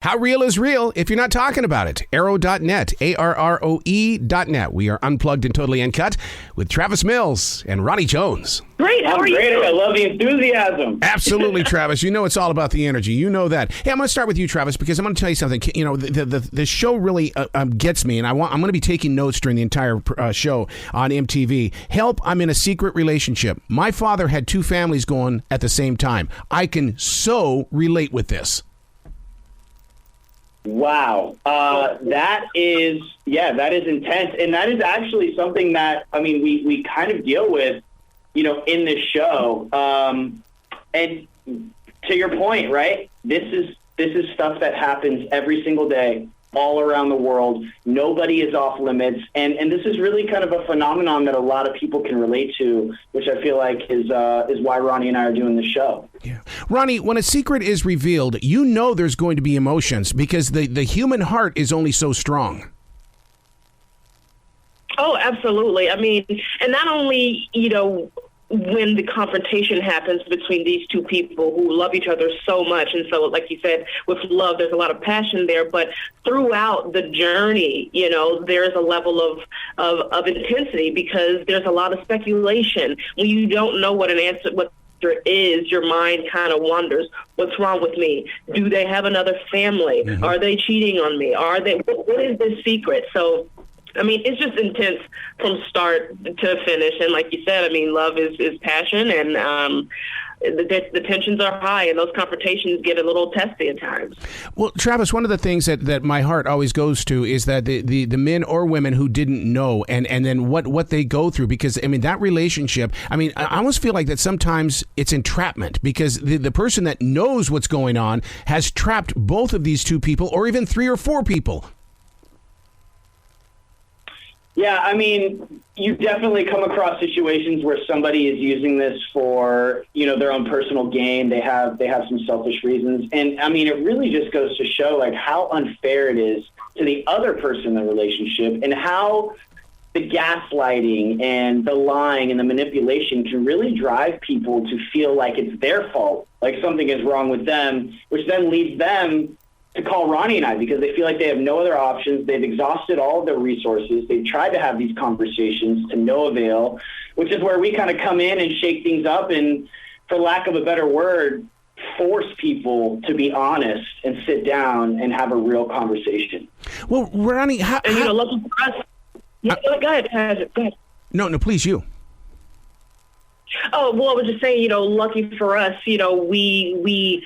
How real is real if you're not talking about it? Arrow.net, ARROE.net. We are unplugged and totally uncut with Travis Mills and Ronnie Jones. Great, how are you? Great, I love the enthusiasm. Absolutely, Travis. You know it's all about the energy. You know that. Hey, I'm going to start with you, Travis, because I'm going to tell you something. You know, the show really gets me, and I'm going to be taking notes during the entire show on MTV. Help, I'm in a secret relationship. My father had two families going at the same time. I can so relate with this. Wow. That is intense. And that is actually something that, I mean, we kind of deal with, you know, in this show. And to your point, right? This is stuff that happens every single day, all around the world. Nobody is off limits. And this is really kind of a phenomenon that a lot of people can relate to, which I feel like is why Ronnie and I are doing the show. Yeah. Ronnie, when a secret is revealed, you know there's going to be emotions because the human heart is only so strong. Oh, absolutely. I mean, and not only, you know, when the confrontation happens between these two people who love each other so much. And so, like you said, with love, there's a lot of passion there. But throughout the journey, you know, there's a level of intensity because there's a lot of speculation. When you don't know what what is, your mind kind of wonders, what's wrong with me? Do they have another family? Mm-hmm. Are they cheating on me? What is this secret? So, I mean, it's just intense from start to finish. And like you said, I mean, love is passion, and the tensions are high, and those confrontations get a little testy at times. Well, Travis, one of the things that my heart always goes to is that the men or women who didn't know and then what they go through, because, I mean, that relationship, I mean, I almost feel like that sometimes it's entrapment because the person that knows what's going on has trapped both of these two people or even three or four people. Yeah, I mean, you definitely come across situations where somebody is using this for, you know, their own personal gain. They have some selfish reasons. And I mean, it really just goes to show like how unfair it is to the other person in the relationship and how the gaslighting and the lying and the manipulation can really drive people to feel like it's their fault, like something is wrong with them, which then leads them to call Ronnie and I because they feel like they have no other options. They've exhausted all of their resources. They've tried to have these conversations to no avail, which is where we kind of come in and shake things up and, for lack of a better word, force people to be honest and sit down and have a real conversation. Well, Ronnie, go ahead. No, please, you. Oh, well, I was just saying, you know, lucky for us, you know, we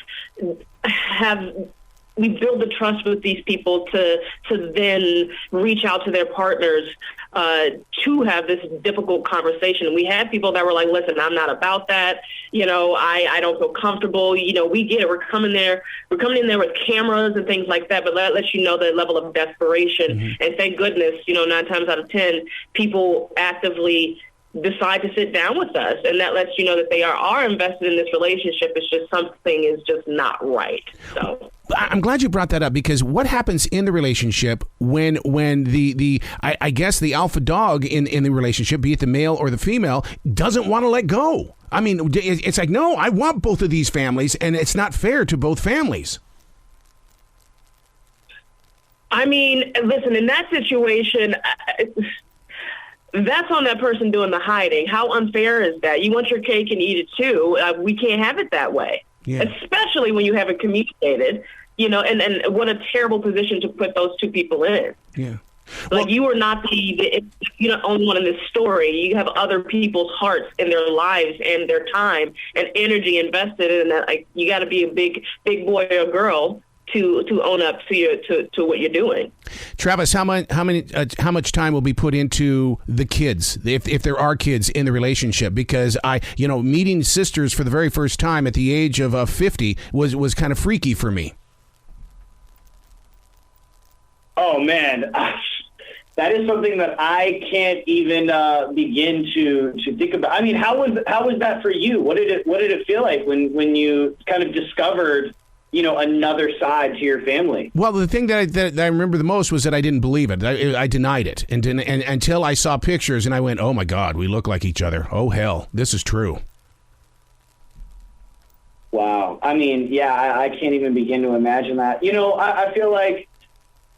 build the trust with these people to then reach out to their partners to have this difficult conversation. We had people that were like, listen, I'm not about that. You know, I don't feel comfortable. You know, we get it. We're coming in there with cameras and things like that, but that lets you know the level of desperation. Mm-hmm. And thank goodness, you know, 9 times out of 10, people actively decide to sit down with us, and that lets you know that they are invested in this relationship. It's just something is just not right. So I'm glad you brought that up because what happens in the relationship when I guess the alpha dog in the relationship, be it the male or the female, doesn't want to let go? I mean, it's like, no, I want both of these families, and it's not fair to both families. I mean, listen, in that situation, that's on that person doing the hiding. How unfair is that? You want your cake and eat it too. We can't have it that way, especially when you haven't communicated, you know, and what a terrible position to put those two people in. Yeah. Like, you are not you're not the only one in this story. You have other people's hearts and their lives and their time and energy invested in that. Like, you got to be a big boy or girl to own up to what you're doing. Travis, how much time will be put into the kids, if there are kids in the relationship? Because meeting sisters for the very first time at the age of 50 was kind of freaky for me. Oh man, that is something that I can't even begin to think about. I mean, how was that for you? What did it feel like when you kind of discovered, you know, another side to your family? Well, the thing that I remember the most was that I didn't believe it. I denied it, and until I saw pictures, and I went, "Oh my God, we look like each other. Oh hell, this is true." Wow. I mean, yeah, I can't even begin to imagine that. You know, I feel like,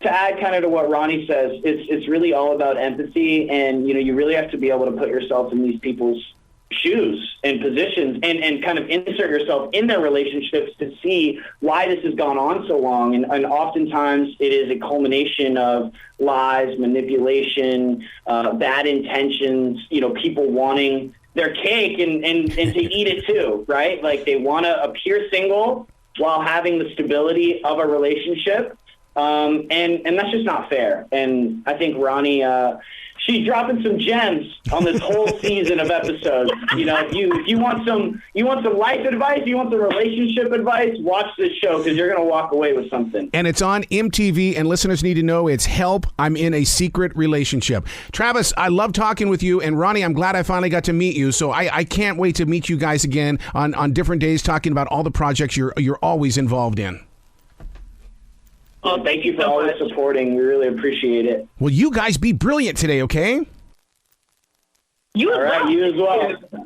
to add kind of to what Ronnie says, it's really all about empathy, and, you know, you really have to be able to put yourself in these people's shoes and positions and kind of insert yourself in their relationships to see why this has gone on so long. And oftentimes it is a culmination of lies, manipulation, bad intentions, you know, people wanting their cake and to eat it too, right? Like they want to appear single while having the stability of a relationship. And that's just not fair. And I think Ronnie, she's dropping some gems on this whole season of episodes. You know, if you want some life advice, you want some relationship advice, watch this show because you're going to walk away with something. And it's on MTV, and listeners need to know it's Help, I'm in a Secret Relationship. Travis, I love talking with you, and Ronnie, I'm glad I finally got to meet you. So I can't wait to meet you guys again on different days, talking about all the projects you're always involved in. Oh, thank you for always supporting. We really appreciate it. Well, you guys be brilliant today, okay? You as All right, well. you as well.